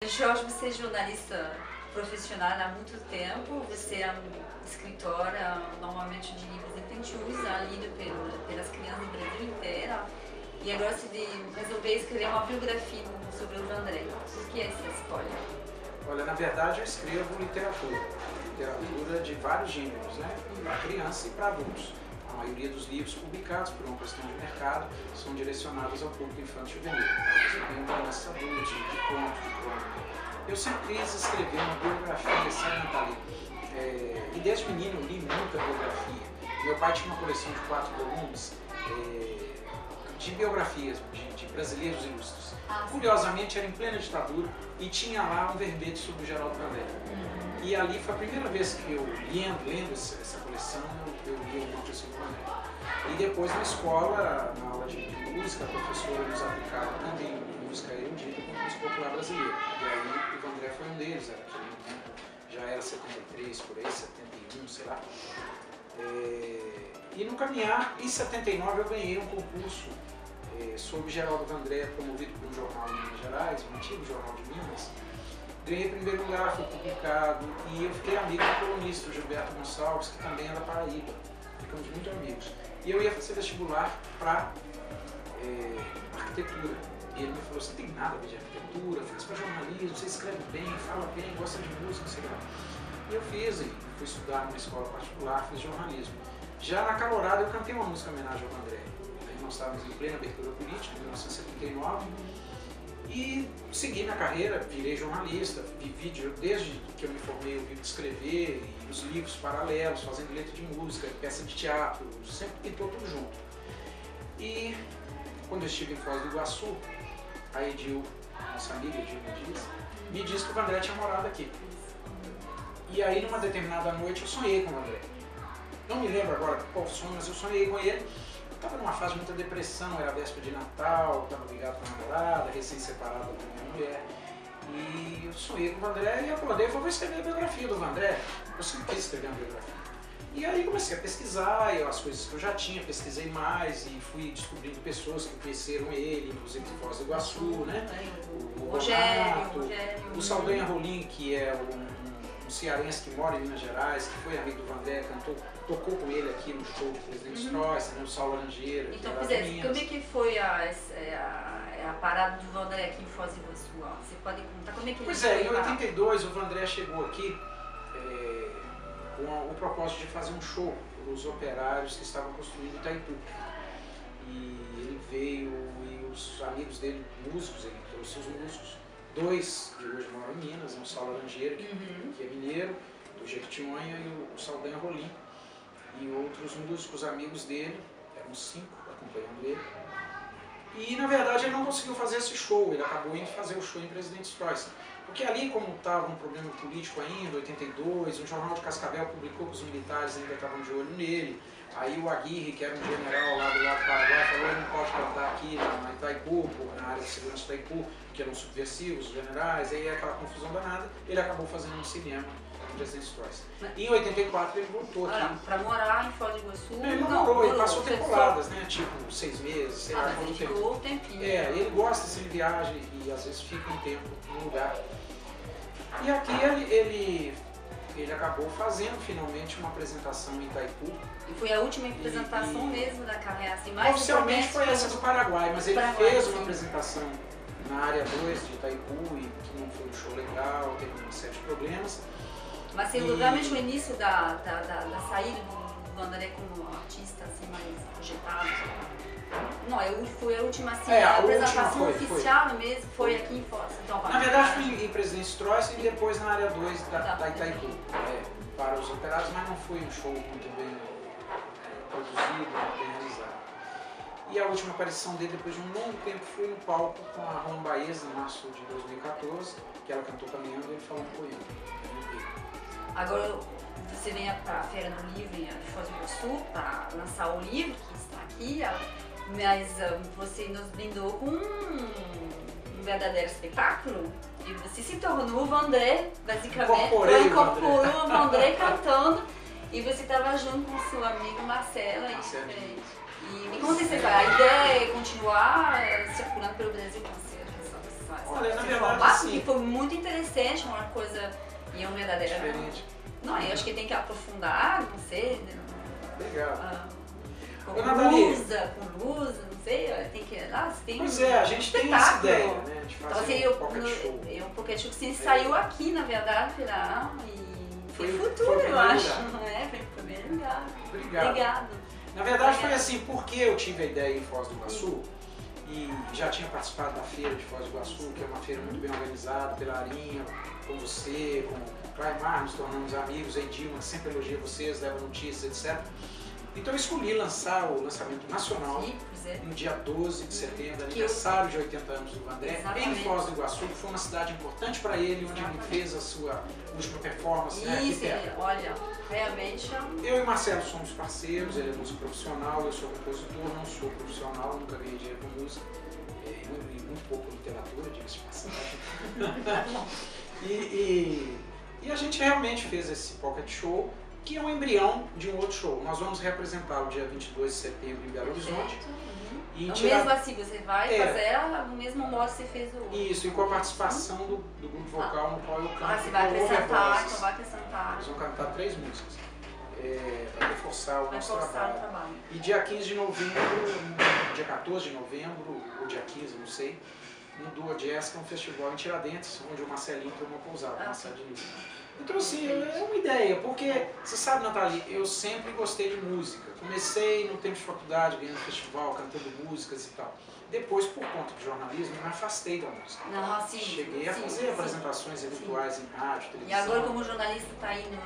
Jorge, você é jornalista profissional há muito tempo, você é escritora normalmente de livros infantis, lido pelas crianças do Brasil inteiro, e agora você resolveu escrever uma biografia sobre o Vandré. Por que essa escolha? Olha, na verdade eu escrevo literatura de vários gêneros, né? Para criança e para adultos. A maioria dos livros publicados, por uma questão de mercado, são direcionados ao público infantil e juvenil. Eu tenho criança adulta, de conto, de crônica. Eu sempre quis escrever uma biografia sentimental. E desde menino eu li muita biografia. Meu pai tinha uma coleção de 4 volumes de biografias de brasileiros ilustres. Curiosamente era em plena ditadura e tinha lá um verbete sobre o Geraldo Vandré. E ali foi a primeira vez que eu, lendo essa coleção, eu li alguma coisa sobre o Vandré. E depois na escola, na aula de música, a professora nos aplicava também música erudita com música popular brasileira. E aí o Vandré foi um deles, era aquele momento, já era 73, por aí, 71, sei lá. E no caminhar, em 79 eu ganhei um concurso sobre Geraldo Vandré, promovido por um jornal de Minas Gerais, um antigo jornal de Minas. Ganhei primeiro lugar, foi publicado, e eu fiquei amigo do colunista, Gilberto Gonçalves, que também é da Paraíba. Ficamos muito amigos. E eu ia fazer vestibular para arquitetura. E ele me falou, você tem nada a ver de arquitetura, faz para jornalismo, você escreve bem, fala bem, gosta de música, sei lá. E eu fiz, e fui estudar numa escola particular, fiz jornalismo. Já na Calorada eu cantei uma música em homenagem ao Vandré. Aí nós estávamos em plena abertura política, em 1979. E segui minha carreira, virei jornalista, vivi desde que eu me formei, eu vivo de escrever, e os livros paralelos, fazendo letra de música, peça de teatro, sempre pintou tudo junto. E quando eu estive em Foz do Iguaçu, a Edil, nossa amiga Edil me disse que o Vandré tinha morado aqui. E aí numa determinada noite eu sonhei com o Vandré. Não me lembro agora qual sonho, mas eu sonhei com ele. Eu estava numa fase de muita depressão, era véspera de Natal, estava ligado com a namorada, recém-separada da minha mulher. E eu sonhei com o Vandré e acordei e falei, vou escrever a biografia do Vandré. Eu sempre quis escrever uma biografia. E aí comecei a pesquisar, as coisas que eu já tinha, pesquisei mais e fui descobrindo pessoas que conheceram ele, inclusive de Foz do Iguaçu, né? O Rogério, o Saldanha Rolim, que é um cearense que mora em Minas Gerais, que foi amigo do Vandré, tocou com ele aqui no show do Presidente Stroessner, né, o Saulo Laranjeira. Então, como é que foi a parada do Vandré aqui em Foz do Iguaçu? Você pode contar como é que ele Pois é, em 82 o Vandré chegou aqui com o propósito de fazer um show para os operários que estavam construindo Itaipu. E ele veio e os amigos dele, músicos, ele trouxe os músicos. 2 de hoje moram em Minas, o Saulo Laranjeira, que é mineiro, do Jequitinhonha, e o Saldanha Rolim. E outros músicos amigos dele, eram 5 acompanhando ele. E na verdade ele não conseguiu fazer esse show, ele acabou indo fazer o show em Presidente Stroessner. Porque ali, como estava um problema político ainda, 82, um jornal de Cascavel publicou que os militares ainda estavam de olho nele. Aí o Aguirre, que era um general lá do lado do Paraguai, falou ele não pode cantar aqui na Itaipu, na área de segurança da Itaipu, que eram subversivos, os generais, aí aquela confusão danada, ele acabou fazendo um cinema em Presidente Stroessner. E em 84 ele voltou aqui. Para morar em Foz do Iguaçu? Ele não morou, ele passou temporadas, né? Tipo 6 meses, sei lá quanto tempo. Ficou um tempinho. Ele gosta assim, de viagem e às vezes fica um tempo no lugar. E aqui ele acabou fazendo finalmente uma apresentação em Itaipu. E foi a última apresentação mesmo da carreira, assim, mais oficialmente foi essa do Paraguai, mas ele fez uma apresentação na área 2 de Itaipu e que não foi um show legal, teve uma série de problemas. Mas realmente o início da saída do Vandré como artista assim, mais projetado? Não, foi a última assim, a apresentação oficial mesmo, foi aqui em Foz. Então, na verdade foi em Presidente Stroessner e depois na área 2 da Itaipu, para os operários, mas não foi um show muito bem produzido, bem realizado. E a última aparição dele, depois de um longo tempo, foi no palco com a Roma Baez, em março de 2014, que ela cantou Caminhando e ele falou um poema. Agora você vem para a Feira do Livro em Foz do Iguaçu para lançar o livro que está aqui, mas você nos brindou com um verdadeiro espetáculo e você se tornou o Vandré, basicamente, incorporou o Vandré cantando e você estava junto com seu amigo Marcelo. E me conta a ideia é continuar circulando pelo Brasil concertos? Olha, na essa verdade, formato, sim. que foi muito interessante, uma coisa e é um verdadeiro. Diferente. Não, eu acho que tem que aprofundar, não sei, Legal. com Ô, Nathalie. luz, não sei, tem que. Tem Pois é, a gente tem essa ideia, né? De Então, fazer assim, um pocket show. O Pocket Show sim, saiu aqui, na verdade, e Foi tem o futuro, eu acho. lugar. É, foi o primeiro lugar. Obrigado. Obrigado. Na verdade foi assim, porque eu tive a ideia em Foz do Iguaçu e já tinha participado da feira de Foz do Iguaçu, que é uma feira muito bem organizada pela Arinha, com você, com o Claimar, nos tornamos amigos, a Edilma, que sempre elogia vocês, leva notícias, etc. Então eu escolhi lançar o lançamento nacional no dia 12 de setembro, aniversário de 80 anos do Vandré, em Foz do Iguaçu, que foi uma cidade importante para ele, onde ele fez a sua última performance, né, Isso, olha, realmente... Eu e Marcelo somos parceiros, ele é músico profissional, eu sou compositor, não sou profissional, nunca ganhei dinheiro com música, e muito pouco literatura, diga-se de passagem. E a gente realmente fez esse pocket show, que é um embrião de um outro show. Nós vamos representar o dia 22 de setembro em Belo Horizonte. E mesmo assim, você vai fazer no mesmo modo que você fez o outro. Isso, e com a participação do grupo vocal no qual eu canto. Você vai acrescentar, então vai acrescentar. Nós vamos cantar 3 músicas. Para reforçar o nosso trabalho. E dia 15 de novembro, dia 14 de novembro, ou dia 15, não sei, no Dua Jazz, que é um festival em Tiradentes, onde o Marcelinho tem uma pousada, Marcelo Diniz. Então, assim, é uma ideia, porque, você sabe, Nathalie, eu sempre gostei de música. Comecei no tempo de faculdade, ganhando festival, cantando músicas e tal. Depois, por conta do jornalismo, me afastei da música. Cheguei a fazer apresentações eventuais em rádio, televisão. E agora, como jornalista, está indo,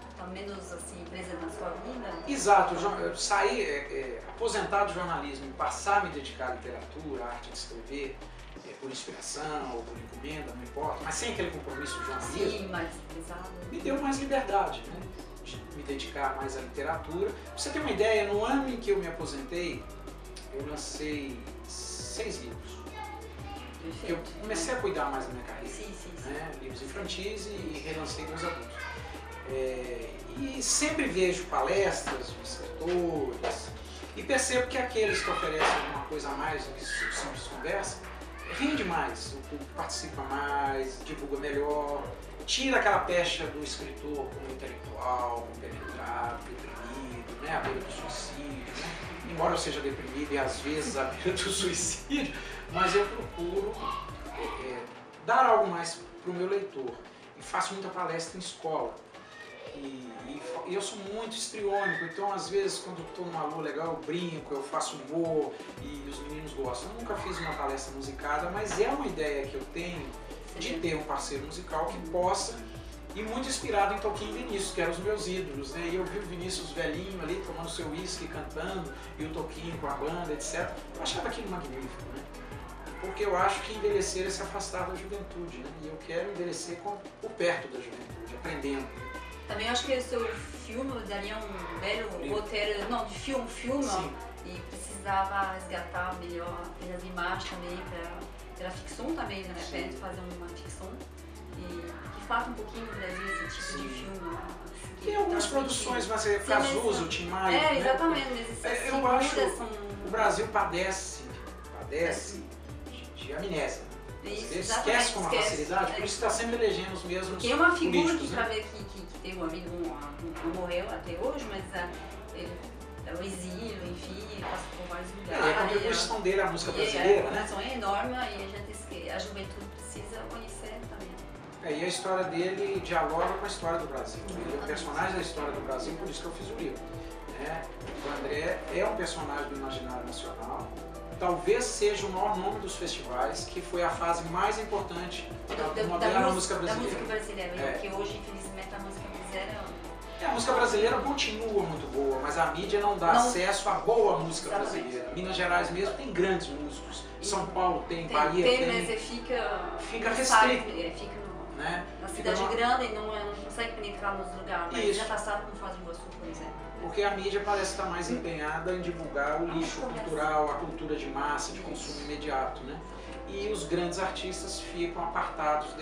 está menos assim, presente na sua vida? Exato, eu saí aposentado de jornalismo e passar a me dedicar à literatura, à arte de escrever, por inspiração ou por encomenda, não importa, mas sem aquele compromisso de jornalismo. Sim, mais pesado. Me deu mais liberdade, né? De me dedicar mais à literatura. Pra você ter uma ideia, no ano em que eu me aposentei, eu lancei 6 livros. Eu comecei a cuidar mais da minha carreira. Né? Livros infantis e relancei 2 adultos. E sempre vejo palestras de escritores e percebo que aqueles que oferecem uma coisa a mais do que simples conversa, rende mais, o público participa mais, divulga melhor, tira aquela pecha do escritor como intelectual, como penetrado, deprimido, né, à beira do suicídio, né? Embora eu seja deprimido e às vezes à beira do suicídio, mas eu procuro dar algo mais para o meu leitor e faço muita palestra em escola. E eu sou muito histriônico, então às vezes quando eu estou numa lua legal eu brinco, eu faço humor e os meninos gostam. Eu nunca fiz uma palestra musicada, mas é uma ideia que eu tenho de ter um parceiro musical que possa, e muito inspirado em Toquinho e Vinícius, que eram os meus ídolos, né? E eu vi o Vinícius velhinho ali tomando seu uísque, cantando, e o Toquinho com a banda, etc. Eu achava aquilo magnífico, né? Porque eu acho que envelhecer é se afastar da juventude, né? E eu quero envelhecer por perto da juventude, aprendendo. Também acho que o seu filme daria um belo roteiro, não, de filme, Sim. E precisava resgatar melhor as imagens também pela ficção também, né? Para fazer uma ficção e que fala um pouquinho do Brasil, esse tipo de filme. Tem algumas produções, mas Cazuza, o Tim Maia. Exatamente, né? Eu acho que o Brasil padece de amnésia. Ele esquece com uma facilidade, por isso está sempre elegendo os mesmos. Tem uma figura políticos, que, né? que teve um amigo, não morreu até hoje, mas ele é o exílio, enfim, ele passou por vários lugares. É a contribuição dele à música brasileira, a né? é enorme e a juventude precisa conhecer também. E a história dele dialoga com a história do Brasil. Ele é um personagem da história do Brasil, por isso que eu fiz o livro. Né? O André é um personagem do imaginário nacional. Talvez seja o maior nome dos festivais, que foi a fase mais importante da moderna música brasileira. Da música brasileira, porque hoje, infelizmente, a música brasileira... A música brasileira continua muito boa, mas a mídia não dá acesso à boa música brasileira. Minas Gerais mesmo tem grandes músicos, São Paulo tem, Bahia tem. Mas fica restrito. né? Na cidade grande não consegue penetrar nos lugares, mas Isso. já passaram com Foz do Iguaçu, por exemplo. Porque a mídia parece estar mais empenhada em divulgar o lixo cultural, a cultura de massa, de consumo imediato, né? E os grandes artistas ficam apartados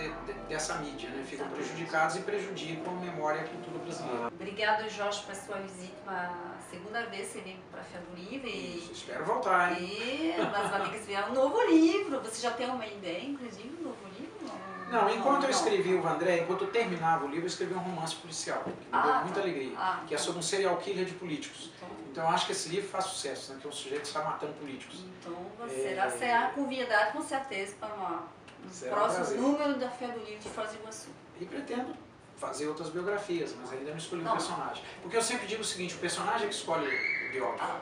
dessa mídia, né? Ficam prejudicados e prejudicam a memória e a cultura brasileira. Obrigado, Jorge, por sua visita. A segunda vez que você vem para a Feira do Livro. Isso, espero voltar, hein? Mas vai ter que escrever um novo livro. Você já tem uma ideia, inclusive, um novo livro? Não, enquanto eu escrevi o Vandré, enquanto eu terminava o livro, eu escrevi um romance policial, que me deu muita alegria, que é sobre um serial killer de políticos. Então eu acho que esse livro faz sucesso, né? Que o sujeito está matando políticos. Então você será convidado com certeza para um próximo número da Feira do Livro de Foz do Iguaçu. E pretendo fazer outras biografias, mas ainda não escolhi um personagem. Porque eu sempre digo o seguinte, o personagem é que escolhe o biógrafo.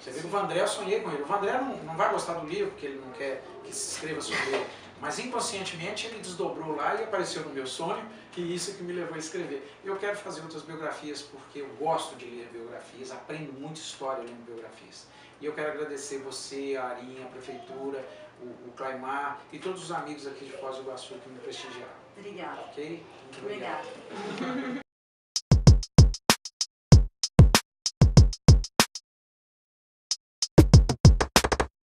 Você vê que o Vandré, eu sonhei com ele. O Vandré não vai gostar do livro, porque ele não quer que se escreva sobre ele. Mas inconscientemente ele desdobrou lá e apareceu no meu sonho, e isso é que me levou a escrever. Eu quero fazer outras biografias porque eu gosto de ler biografias, aprendo muita história lendo biografias. E eu quero agradecer você, a Arinha, a Prefeitura, o Claimar e todos os amigos aqui de Foz do Iguaçu que me prestigiaram. Obrigada. Ok? Muito obrigada.